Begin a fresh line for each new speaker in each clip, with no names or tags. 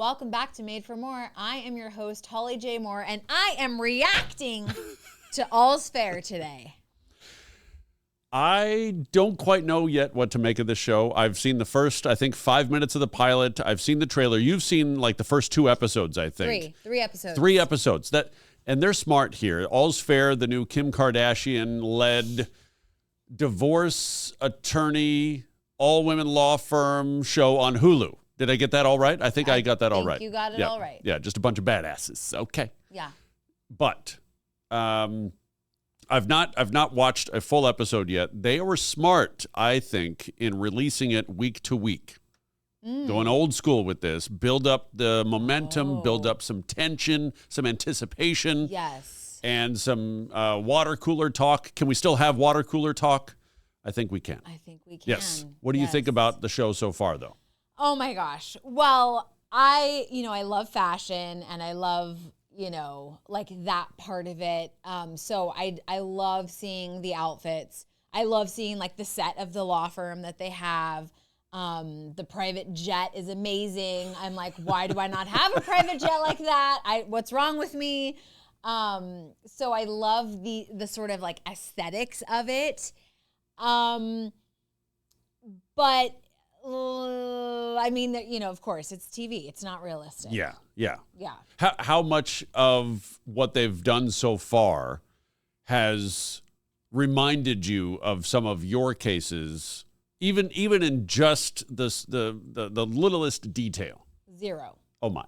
Welcome back to Made for More. I am your host, Holly J. Moore, and I am reacting to All's Fair today.
I don't quite know yet what to make of this show. I've seen the first, I think, 5 minutes of the pilot. I've seen the trailer. You've seen like the first 2 episodes, I think.
Three episodes.
3 episodes. And they're smart here. All's Fair, the new Kim Kardashian-led divorce attorney, all-women law firm show on Hulu. Did I get that all right? I think I got that all right.
You got it all right.
Yeah, just a bunch of badasses. Okay.
Yeah.
But I've not watched a full episode yet. They were smart, I think, in releasing it week to week. Going old school with this. Build up the momentum, build up some tension, some anticipation.
Yes.
And some water cooler talk. Can we still have water cooler talk? I think we can.
I think we can.
Yes. What do you think about the show so far, though?
Oh, my gosh. Well, I love fashion and I love, like that part of it. So I love seeing the outfits. I love seeing like the set of the law firm that they have. The private jet is amazing. I'm like, why do I not have a private jet like that? What's wrong with me? So I love the sort of like aesthetics of it. But I mean, of course, it's TV. It's not realistic.
Yeah.
Yeah.
How much of what they've done so far has reminded you of some of your cases, even in just the littlest detail?
0.
Oh my.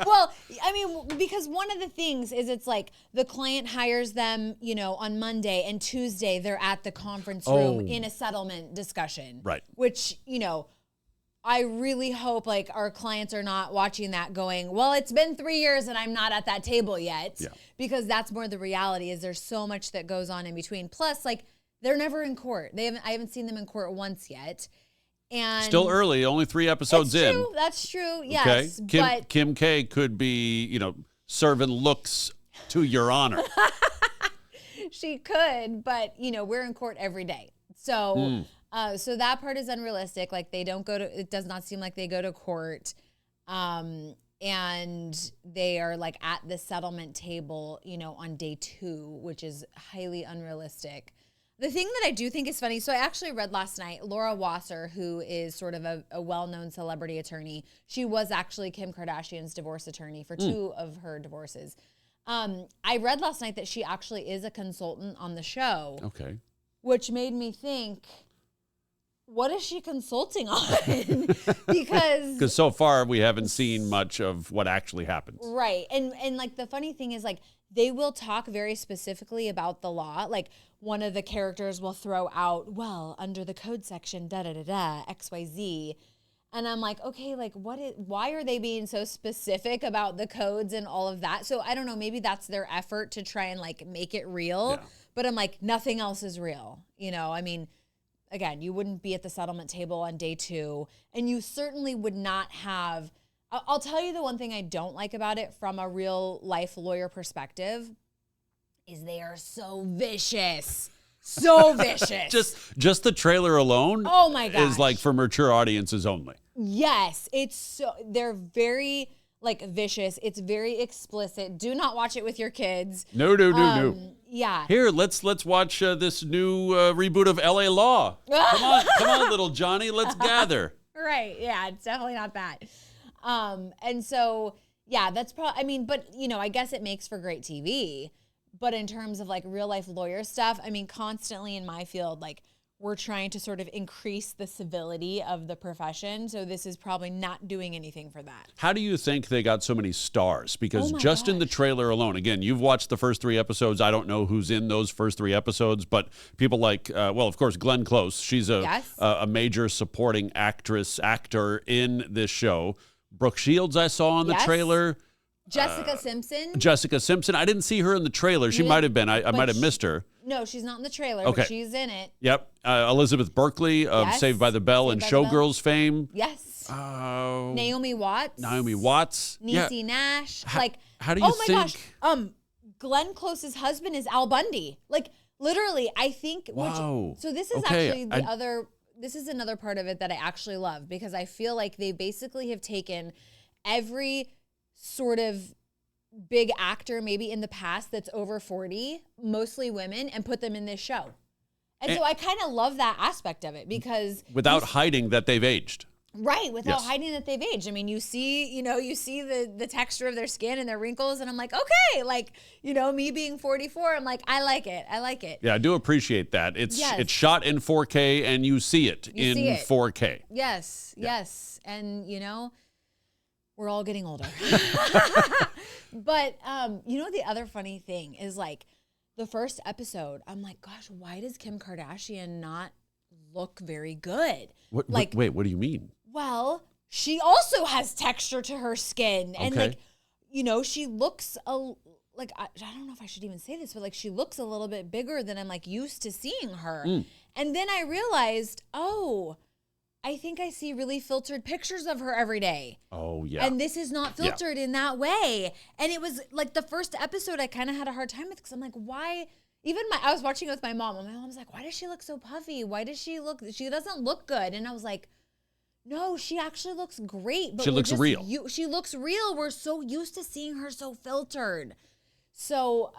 Well, I mean, because one of the things is it's like the client hires them, on Monday, and Tuesday they're at the conference room in a settlement discussion.
Right.
Which, I really hope like our clients are not watching that going, well, it's been 3 years and I'm not at that table yet.
Yeah.
Because that's more the reality is there's so much that goes on in between. Plus, like, they're never in court. I haven't seen them in court once yet. And
still early, only 3 episodes in.
That's true. Yes.
Okay.
But
Kim K could be, serving looks to your honor.
she could, but we're in court every day. So so that part is unrealistic. Like it does not seem like they go to court. And they are like at the settlement table, on day 2, which is highly unrealistic. The thing that I do think is funny, so I actually read last night, Laura Wasser, who is sort of a well-known celebrity attorney, she was actually Kim Kardashian's divorce attorney for 2 of her divorces. I read last night that she actually is a consultant on the show.
Okay.
Which made me think, what is she consulting on? Because
so far we haven't seen much of what actually happens.
Right. And like the funny thing is like they will talk very specifically about the law. Like one of the characters will throw out, well, under the code section, XYZ. And I'm like, okay, like why are they being so specific about the codes and all of that? So I don't know, maybe that's their effort to try and like make it real. Yeah. But I'm like, nothing else is real. I mean, again, you wouldn't be at the settlement table on day 2, and you certainly would not have. I'll tell you the one thing I don't like about it from a real life lawyer perspective is they are so vicious. So vicious.
Just the trailer alone
oh my gosh,
is like for mature audiences only.
Yes, they're very like vicious. It's very explicit. Do not watch it with your kids.
No.
Yeah.
Here, let's watch this new reboot of LA Law. Come on, little Johnny, let's gather.
Right. Yeah, it's definitely not that. And so, yeah, that's probably, I mean, but, I guess it makes for great TV. But in terms of like real life lawyer stuff, I mean, constantly in my field, like we're trying to sort of increase the civility of the profession. So this is probably not doing anything for that.
How do you think they got so many stars? Because just in the trailer alone, again, you've watched the first 3 episodes. I don't know who's in those first 3 episodes, but people like, of course, Glenn Close. She's a major supporting actor in this show. Brooke Shields I saw in the trailer.
Jessica Simpson.
Jessica Simpson. I didn't see her in the trailer. She might have been. I might have missed her.
No, she's not in the trailer,
okay.
But she's in it.
Yep. Elizabeth Berkley of Saved by the Bell and Showgirls fame.
Yes. Naomi Watts. Niecy Nash.
How do you think?
Oh my gosh. Glenn Close's husband is Al Bundy. Like literally, I think.
Wow.
So this is actually the this is another part of it that I actually love, because I feel like they basically have taken every sort of big actor maybe in the past that's over 40, mostly women, and put them in this show. And so I kind of love that aspect of it, because
without hiding that they've aged.
Right, without hiding that they've aged. I mean, you see the texture of their skin and their wrinkles, and I'm like, okay, like, me being 44, I'm like, I like it. Yeah,
I do appreciate that. It's shot in 4K, and you see it in 4K.
Yes, and we're all getting older. But the other funny thing is, like, the first episode, I'm like, gosh, why does Kim Kardashian not look very good?
Wait, what do you mean?
Well, she also has texture to her skin. And she looks like, I don't know if I should even say this, but like, she looks a little bit bigger than I'm like used to seeing her. And then I realized, I think I see really filtered pictures of her every day.
Oh, yeah.
And this is not filtered in that way. And it was like the first episode I kind of had a hard time with, because I'm like, why? I was watching it with my mom, and my mom's like, why does she look so puffy? Why does she doesn't look good. And I was like, no, she actually looks great. But
she looks real.
She looks real. We're so used to seeing her so filtered. So,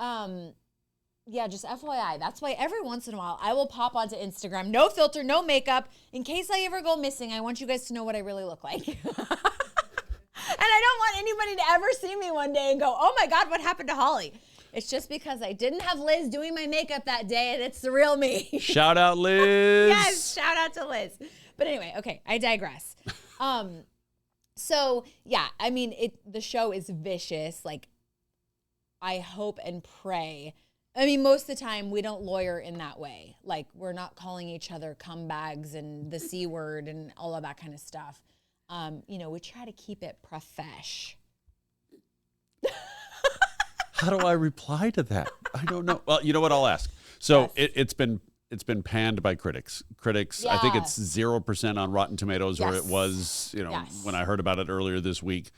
just FYI, that's why every once in a while I will pop onto Instagram, no filter, no makeup. In case I ever go missing, I want you guys to know what I really look like. And I don't want anybody to ever see me one day and go, oh my God, what happened to Holly? It's just because I didn't have Liz doing my makeup that day, and it's the real me.
Shout out, Liz.
Yes, shout out to Liz. But anyway, okay, I digress. So yeah, I mean, the show is vicious. Like, I hope and pray. I mean, most of the time we don't lawyer in that way. Like, we're not calling each other cum bags and the C word and all of that kind of stuff. We try to keep it profesh.
How do I reply to that? I don't know. Well, you know what? I'll ask. So it's been panned by critics. I think it's 0% on Rotten Tomatoes, where it was, when I heard about it earlier this week.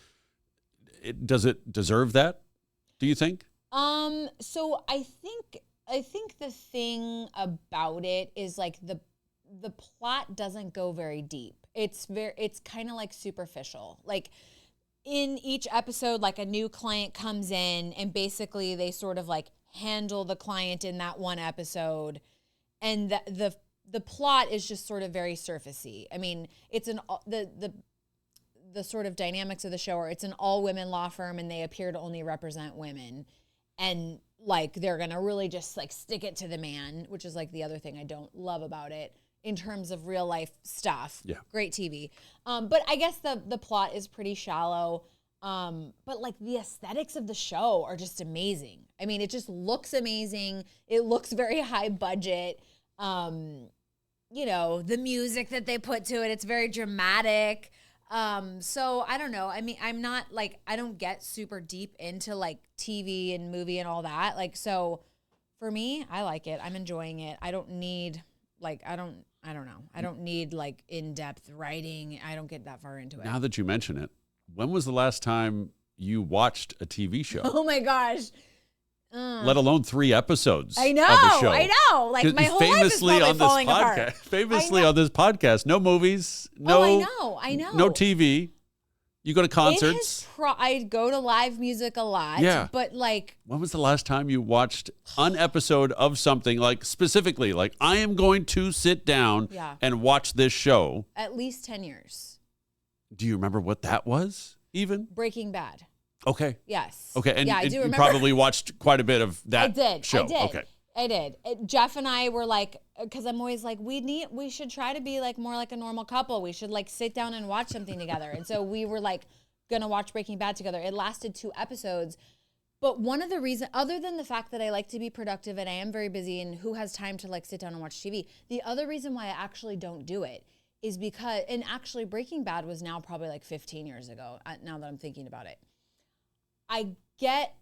Does it deserve that? Do you think?
So I think the thing about it is, like, the plot doesn't go very deep. It's kind of like superficial. Like, in each episode, like, a new client comes in, and basically they sort of like handle the client in that one episode, and the plot is just sort of very surfacey. I mean, it's the sort of dynamics of the show are, it's an all women law firm, and they appear to only represent women, and like, they're gonna really just like stick it to the man, which is like the other thing I don't love about it in terms of real life stuff.
Yeah,
great TV. But I guess the plot is pretty shallow. But like, the aesthetics of the show are just amazing. I mean, it just looks amazing. It looks very high budget. The music that they put to it, it's very dramatic. So I don't know. I mean, I'm not like, I don't get super deep into like TV and movie and all that. Like, so for me, I like it. I'm enjoying it. I don't need like, I don't know. I don't need like in-depth writing. I don't get that far into it.
Now that you mention it, when was the last time you watched a TV show?
Oh my gosh.
Let alone 3 episodes.
I know.
Of a show.
I know. Like, my whole life is probably falling apart.
Famously on this podcast, no movies,
I know.
No TV. You go to concerts.
I go to live music a lot.
Yeah.
But like,
when was the last time you watched an episode of something, like specifically, like, I am going to sit down and watch this show?
At least 10 years.
Do you remember what that was even?
Breaking Bad.
Okay.
Yes.
Okay. And
I do remember.
You probably watched quite a bit of that show.
I did.
Okay.
I did. Jeff and I were like, because I'm always like, we should try to be like more like a normal couple. We should like sit down and watch something together. And so we were like going to watch Breaking Bad together. It lasted 2 episodes. But one of the reasons, other than the fact that I like to be productive and I am very busy, and who has time to like sit down and watch TV, the other reason why I actually don't do it is because, and actually Breaking Bad was now probably like 15 years ago, now that I'm thinking about it. I get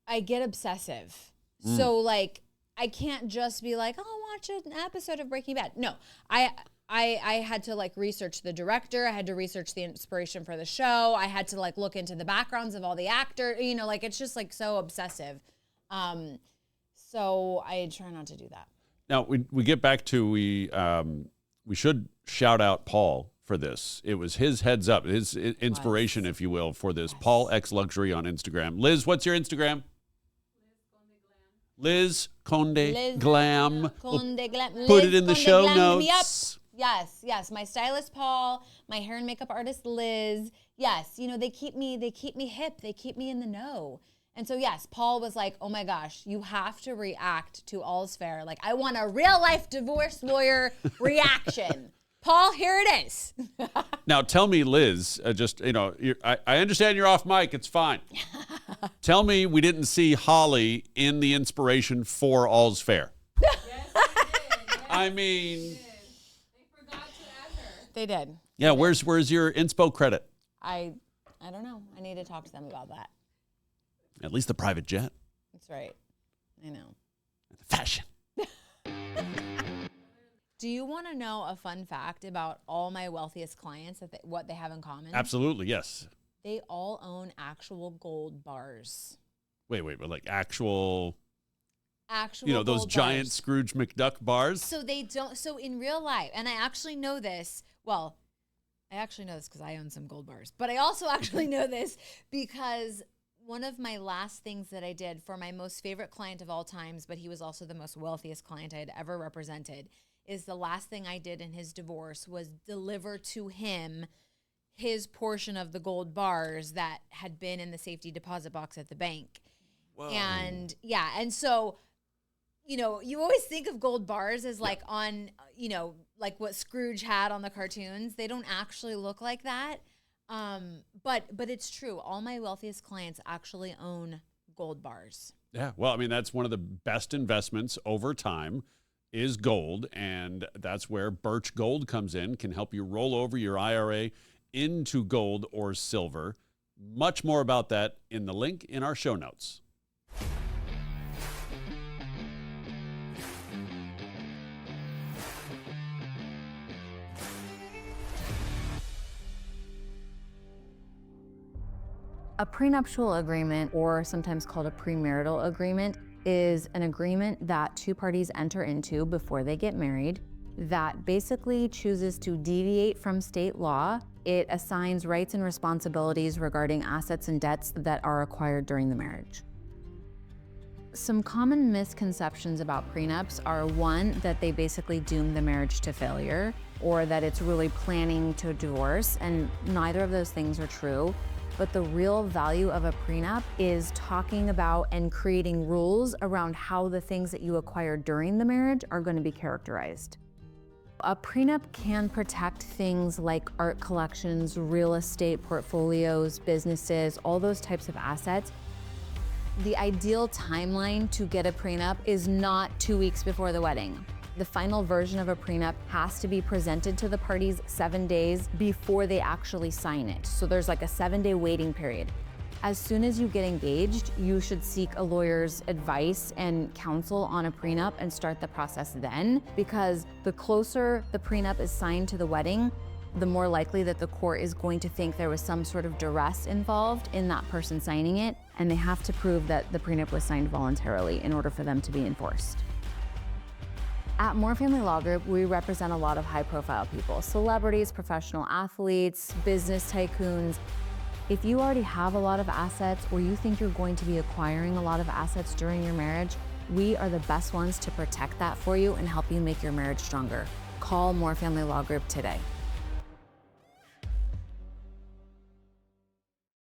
obsessive. So like, I can't just be like, oh, watch an episode of Breaking Bad. No, I had to like research the director. I had to research the inspiration for the show. I had to like look into the backgrounds of all the actors, like, it's just like so obsessive. So I try not to do that.
Now we get back to we should shout out Paul for this. It was his heads up, his inspiration, if you will, for this. Yes. Paul X Luxury on Instagram. Liz, what's your Instagram? Liz Conde Glam.
Conde Glam.
Put it in the show notes.
Yes. My stylist Paul, my hair and makeup artist Liz. Yes, they keep me hip. They keep me in the know. And so yes, Paul was like, "Oh my gosh, you have to react to All's Fair. Like, I want a real life divorce lawyer reaction." Paul, here it is.
Now tell me, Liz, I understand you're off mic. It's fine. Tell me we didn't see Holly in the inspiration for All's Fair.
Yes, they did. Yes,
I mean,
they forgot to add her.
They did.
Yeah, where's your inspo credit?
I don't know. I need to talk to them about that.
At least the private jet.
That's right. I know.
Fashion.
Do you want to know a fun fact about all my wealthiest clients, what they have in common?
Absolutely, yes.
They all own actual gold bars.
Wait, like actual
gold
those
bars.
Giant Scrooge McDuck bars?
So in real life, and I actually know this, because I own some gold bars, but I also actually know this because one of my last things that I did for my most favorite client of all times, but he was also the most wealthiest client I had ever represented, is the last thing I did in his divorce was deliver to him his portion of the gold bars that had been in the safety deposit box at the bank. Whoa. And so, you always think of gold bars as like on, like what Scrooge had on the cartoons. They don't actually look like that. But it's true. All my wealthiest clients actually own gold bars.
Yeah. Well, I mean, that's one of the best investments over time is gold. And that's where Birch Gold comes in, can help you roll over your IRA into gold or silver. Much more about that in the link in our show notes.
A prenuptial agreement, or sometimes called a premarital agreement, is an agreement that two parties enter into before they get married that basically chooses to deviate from state law. It assigns rights and responsibilities regarding assets and debts that are acquired during the marriage. Some common misconceptions about prenups are, one, that they basically doom the marriage to failure, or that it's really planning to divorce, and neither of those things are true. But the real value of a prenup is talking about and creating rules around how the things that you acquire during the marriage are going to be characterized. A prenup can protect things like art collections, real estate portfolios, businesses, all those types of assets. The ideal timeline to get a prenup is not 2 weeks before the wedding. The final version of a prenup has to be presented to the parties 7 days before they actually sign it. So there's like a 7-day waiting period. As soon as you get engaged, you should seek a lawyer's advice and counsel on a prenup and start the process then, because the closer the prenup is signed to the wedding, the more likely that the court is going to think there was some sort of duress involved in that person signing it, and they have to prove that the prenup was signed voluntarily in order for them to be enforced. At Moore Family Law Group, we represent a lot of high-profile people, celebrities, professional athletes, business tycoons. If you already have a lot of assets, or you think you're going to be acquiring a lot of assets during your marriage, we are the best ones to protect that for you and help you make your marriage stronger. Call Moore Family Law Group today.